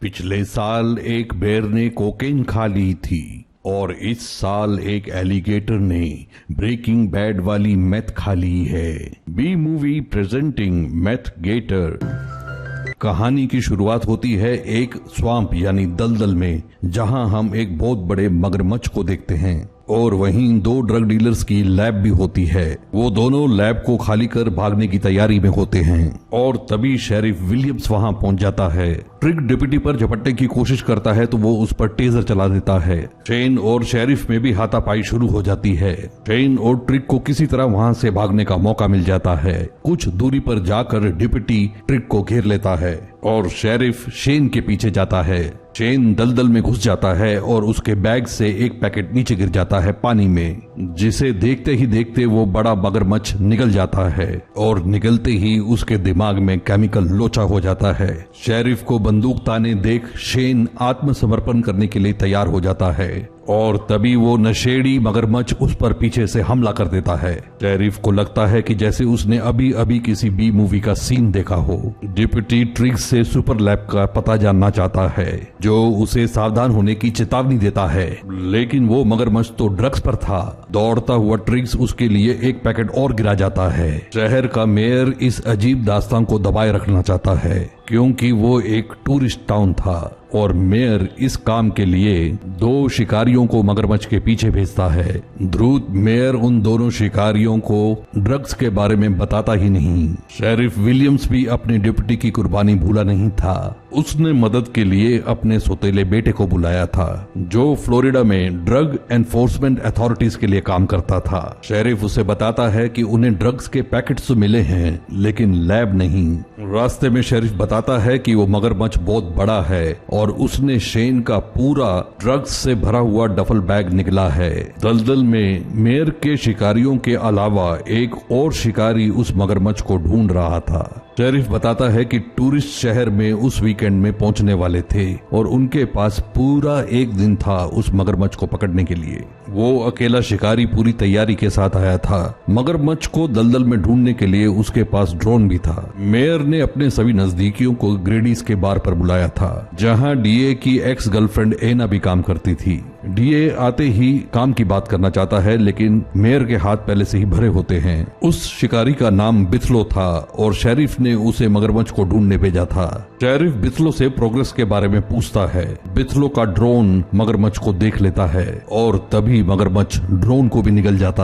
पिछले साल एक बेर ने कोकेन खा ली थी और इस साल एक एलिगेटर ने ब्रेकिंग बैड वाली मेथ खा ली है। B movie presenting Meth Gator. कहानी की शुरुआत होती है एक स्वाम्प यानी दलदल में, जहां हम एक बहुत बड़े मगरमच्छ को देखते हैं और वहीं दो ड्रग डीलर्स की लैब भी होती है। वो दोनों लैब को खाली कर भागने की तैयारी में होते हैं और तभी शेरिफ विलियम्स वहां पहुंच जाता है। ट्रिक डिप्टी पर झपटने की कोशिश करता है तो वो उस पर टेजर चला देता है। शेन और शेरिफ में भी हाथापाई शुरू हो जाती है। शेन और ट्रिक को किसी तरह वहां से भागने का मौका मिल जाता है। कुछ दूरी पर जाकर डिप्टी ट्रिक को घेर लेता है और शेरिफ शेन के पीछे जाता है। शेन दलदल में घुस जाता है और उसके बैग से एक पैकेट नीचे गिर जाता है पानी में, जिसे देखते ही देखते वो बड़ा मगरमच्छ निकल जाता है और निकलते ही उसके दिमाग में केमिकल लोचा हो जाता है। शेरिफ को बंदूक ताने देख शेन आत्मसमर्पण करने के लिए तैयार हो जाता है और तभी वो नशेड़ी मगरमच्छ उस पर पीछे से हमला कर देता है। शेरिफ को लगता है कि जैसे उसने अभी अभी किसी बी मूवी का सीन देखा हो। डिप्टी ट्रिक्स से सुपर लैब का पता जानना चाहता है, जो उसे सावधान होने की चेतावनी देता है, लेकिन वो मगरमच्छ तो ड्रग्स पर था। दौड़ता हुआ ट्रिक्स उसके लिए एक पैकेट और गिरा जाता है। शहर का मेयर इस अजीब दास्तान को दबाए रखना चाहता है क्योंकि वो एक टूरिस्ट टाउन था और मेयर इस काम के लिए दो शिकारियों को मगरमच्छ के पीछे भेजता है। द्रुत मेयर उन दोनों शिकारियों को ड्रग्स के बारे में बताता ही नहीं। शेरिफ विलियम्स भी अपने डिप्टी की कुर्बानी भूला नहीं था। उसने मदद के लिए अपने सौतेले बेटे को बुलाया था, जो फ्लोरिडा में ड्रग एनफोर्समेंट अथॉरिटीज के लिए काम करता था। शेरिफ उसे बताता है कि उन्हें ड्रग्स के पैकेट्स मिले हैं लेकिन लैब नहीं। रास्ते में शेरिफ बताता है कि वो मगरमच्छ बहुत बड़ा है और उसने शेन का पूरा ड्रग्स से भरा हुआ डफल बैग निकला है। दलदल में मेयर के शिकारियों के अलावा एक और शिकारी उस मगरमच्छ को ढूंढ रहा था। शेरिफ बताता है कि टूरिस्ट शहर में उस वीकेंड में पहुंचने वाले थे और उनके पास पूरा एक दिन था उस मगरमच्छ को पकड़ने के लिए। वो अकेला शिकारी पूरी तैयारी के साथ आया था। मगरमच्छ को दलदल में ढूंढने के लिए उसके पास ड्रोन भी था। मेयर ने अपने सभी नजदीकियों को ग्रेडीज के बार पर बुलाया था, जहां डीए की एक्स गर्लफ्रेंड एना भी काम करती थी। डीए आते ही काम की बात करना चाहता है, लेकिन मेयर के हाथ पहले से ही भरे होते हैं। उस शिकारी का नाम बिथलो था और शेरिफ ने उसे मगरमच्छ को ढूंढने भेजा था। शेरिफ बिथलो से प्रोग्रेस के बारे में पूछता है। बिथलो का ड्रोन मगरमच्छ को देख लेता है और तभी मगरमच्छ ड्रोन को भी निगल जाता है।